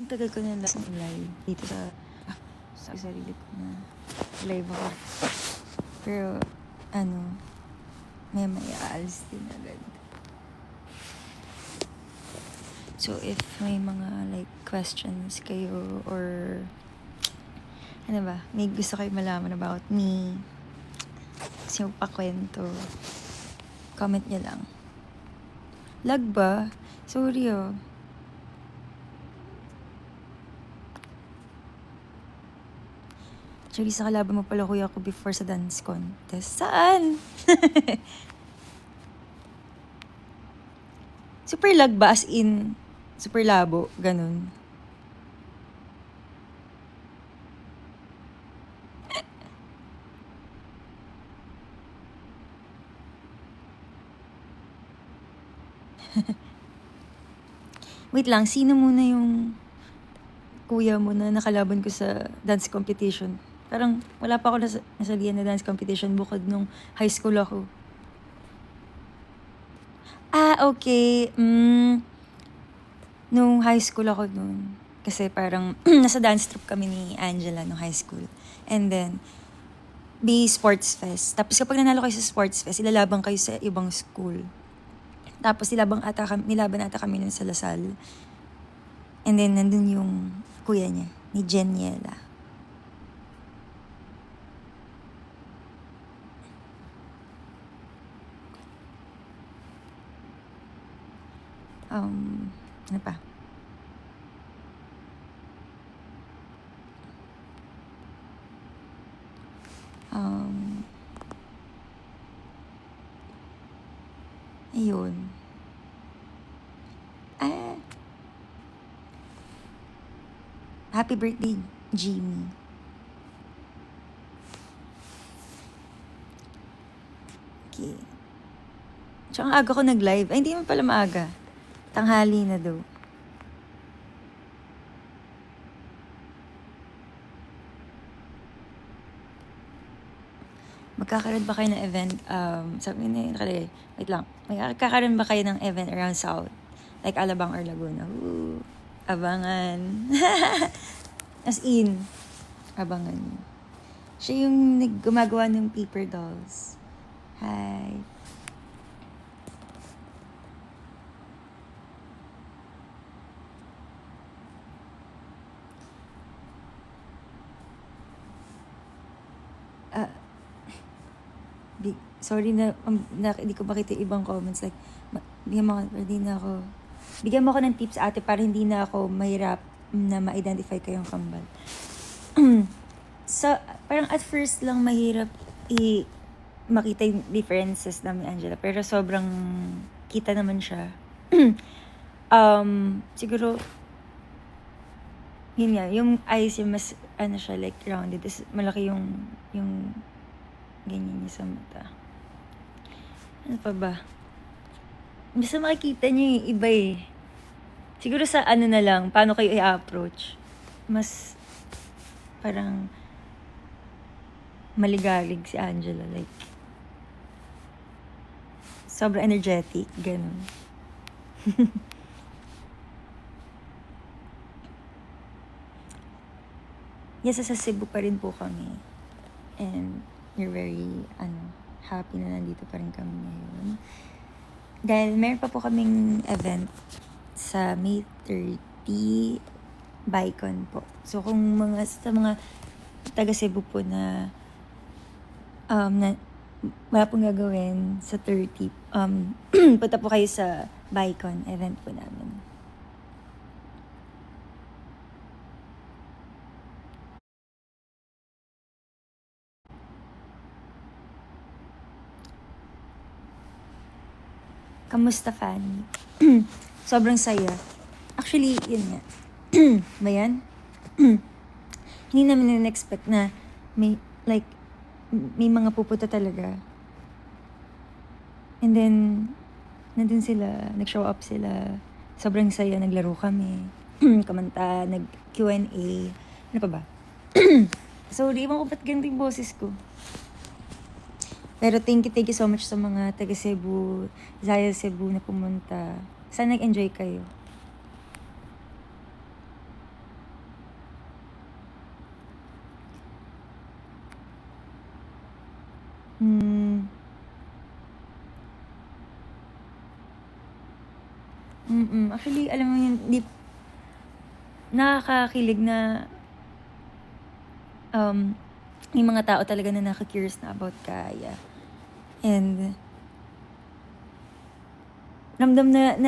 Ang tagal ko na last ng live dito sa sarili ko na live ako. Pero, may aalis din agad. So, if may mga like questions kayo or may gusto kayo malaman about me, kasi pakwento, comment nyo lang. Lag ba? Sorry oh. Actually, sa kalaban mo pala kuya ko before sa dance contest. Saan? Super lag ba? As in, super labo? Ganun. Wait lang, sino muna yung kuya mo na nakalaban ko sa dance competition? Parang wala pa ako nasalihan na dance competition bukod nung high school ako. Okay. Nung high school ako nun. Kasi parang nasa dance troupe kami ni Angela nung high school. And then, may sports fest. Tapos kapag nanalo kayo sa sports fest, ilalaban kayo sa ibang school. Tapos nilaban ata kami nun sa Lasal. And then, nandun yung kuya niya, ni Jeniela. Ano pa? Ayun. Happy birthday, Jimmy. Okay. Tsaka aga ko nag-live. Ay, hindi mo pala maaga. Tanghali na daw. Magkakaroon ba kayo ng event? Sabi na nakalagay. Wait lang. Magkakaroon ba kayo ng event around South? Like Alabang or Laguna? Ooh, abangan. As in, abangan. Siya yung gumagawa ng paper dolls. Hi. Sorry na hindi ko makita ibang comments. Like, bigyan mo ako ng tips ate para hindi na ako mahirap na ma-identify kayong kambal. So, parang at first lang mahirap makita yung differences namin Angela. Pero sobrang kita naman siya. Siguro, yun nga, yung eyes yung mas, siya, like rounded. Tapos malaki yung ganyan niya sa mata. Ano pa ba? Basta makikita niyo yung iba eh. Siguro sa na lang, paano kayo i-approach. Mas, parang, maligalig si Angela. Like, sobrang energetic. Ganun. Yes, sa Cebu pa rin po kami. And, we're very, happy na nandito pa rin kami ngayon. Dahil meron pa po kaming event sa May 30, Bicon po. So, kung sa mga taga Cebu po na wala pong gagawin sa 30, punta po kayo sa Bicon event po namin. Kamusta, Fanny? Sobrang saya. Actually, yun nga. Ba yan? Hindi namin na-expect na may mga pupunta talaga. And then, nandun sila, nag-show up sila. Sobrang saya, naglaro kami. Kumanta, nag-Q&A. Ano pa ba? Sorry, ewan ko ba't ganito yung boses ko. Pero thank you so much sa mga taga Cebu, Zaya Cebu na pumunta. Sana nag-enjoy kayo. Hmm. Actually, alam mo yun, nakakakilig na may mga tao talaga na naka-curious na about Kaya. And ramdam na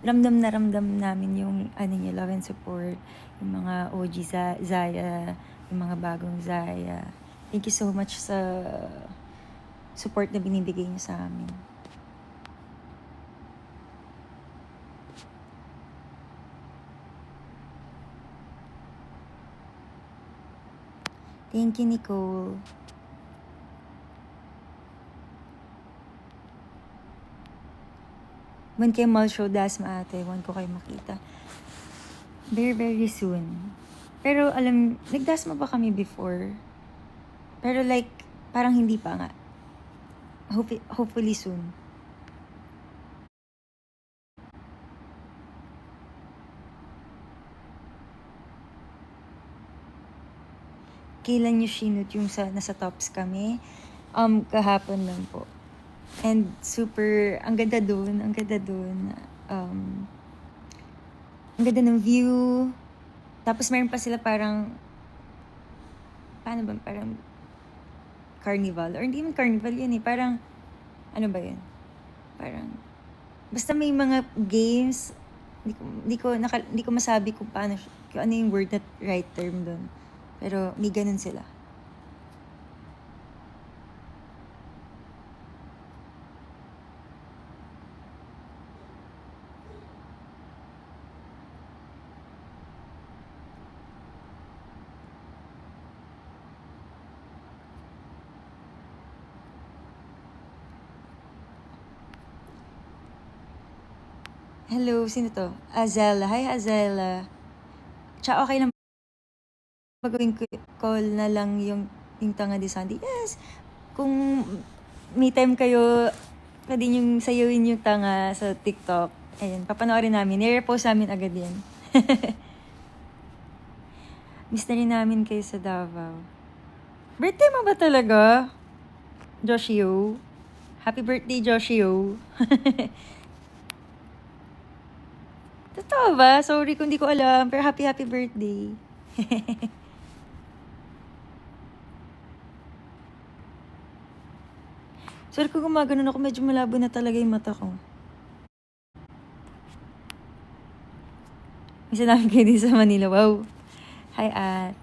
ramdam namin yung ano niya, love and support, yung mga OG Zaya, yung mga bagong Zaya. Thank you so much sa support na binibigay niyo sa amin. Thank you, Nicole. When kayo mall show, Dasma ate, want ko kayo makita. Very, very soon. Pero nagdasma ba kami before? Pero like, parang hindi pa nga. Hopefully soon. Kailan nyo sinut yung nasa tops kami? Kahapon lang po. And super, ang ganda dun. Ang ganda ng view. Tapos meron pa sila parang, paano ba, parang carnival. Or hindi man carnival yun eh. Parang, ano ba yun? Parang, basta may mga games. Hindi ko masabi kung kung ano yung word na right term dun. Pero may ganun sila. Hello, sino to? Azela. Hi, Azela. Tsaka okay lang ba gawin call na lang yung Tanga de Sandy? Yes! Kung may time kayo, pwede niyong sayawin yung Tanga sa TikTok. Ayun, papanoorin namin. I-repost namin agad yan. Miss na rin namin kayo sa Davao. Birthday mo ba talaga? Joshio? Happy birthday, Joshio. Totoo ba? Sorry kung di ko alam, pero happy birthday. Sorry kung gumaganon ako, medyo malabo na talaga yung mata ko. Isa namin kayo din sa Manila. Wow. Hi, At.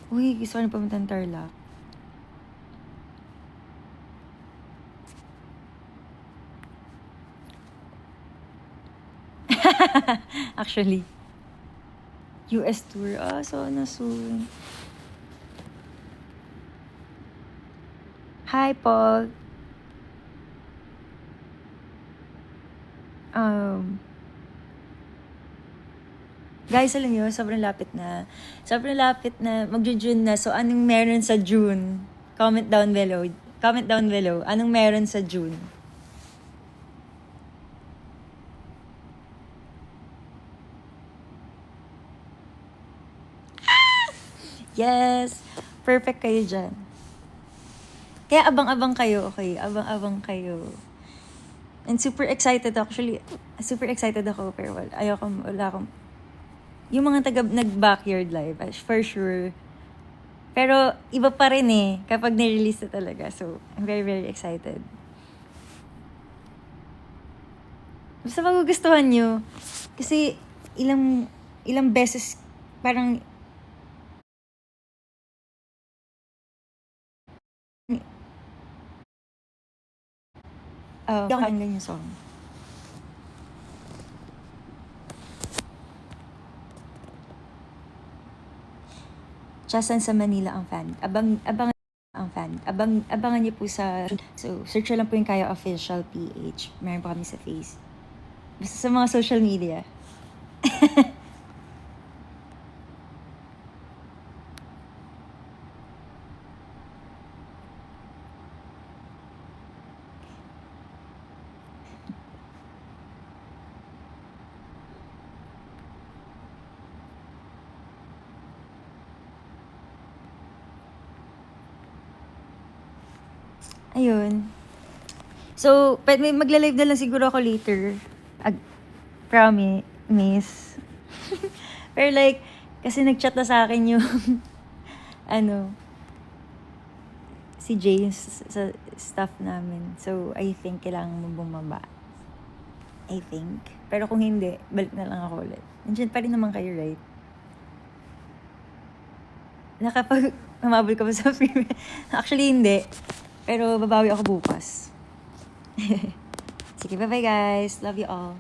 Uy, gusto ko na pumunta ng Tarlac. Actually. US tour. Sana soon. Hi, Paul. Guys, alam nyo, sobrang lapit na. Sobrang lapit na. Magjo-June na. So, anong meron sa June? Comment down below. Comment down below. Anong meron sa June? Yes! Perfect kayo dyan. Kaya abang-abang kayo, okay? Abang-abang kayo. And super excited actually. Super excited ako, pero wala akong yung mga nag-backyard live, for sure. Pero iba pa rin eh, kapag nirelease na talaga. So, I'm very, very excited. Basta magugustuhan nyo. Kasi ilang beses parang pakinggan yung song. Chasan sa Manila ang fan. Abangan niyo po so search lang po yung Kaya Official PH. Meron pa kami sa Face. Basta sa mga social media. Ayun. So, may magla-live na lang siguro ako later. Promise. Pero like, kasi nag-chat na sa akin yung, ano, si James sa staff namin. So, I think kailangan mo bumaba. I think. Pero kung hindi, balik na lang ako ulit. Nandiyan pa rin naman kayo, right? Humabol ka ba sa free? Actually, hindi. Pero babawi ako bukas. Sige, bye-bye guys. Love you all.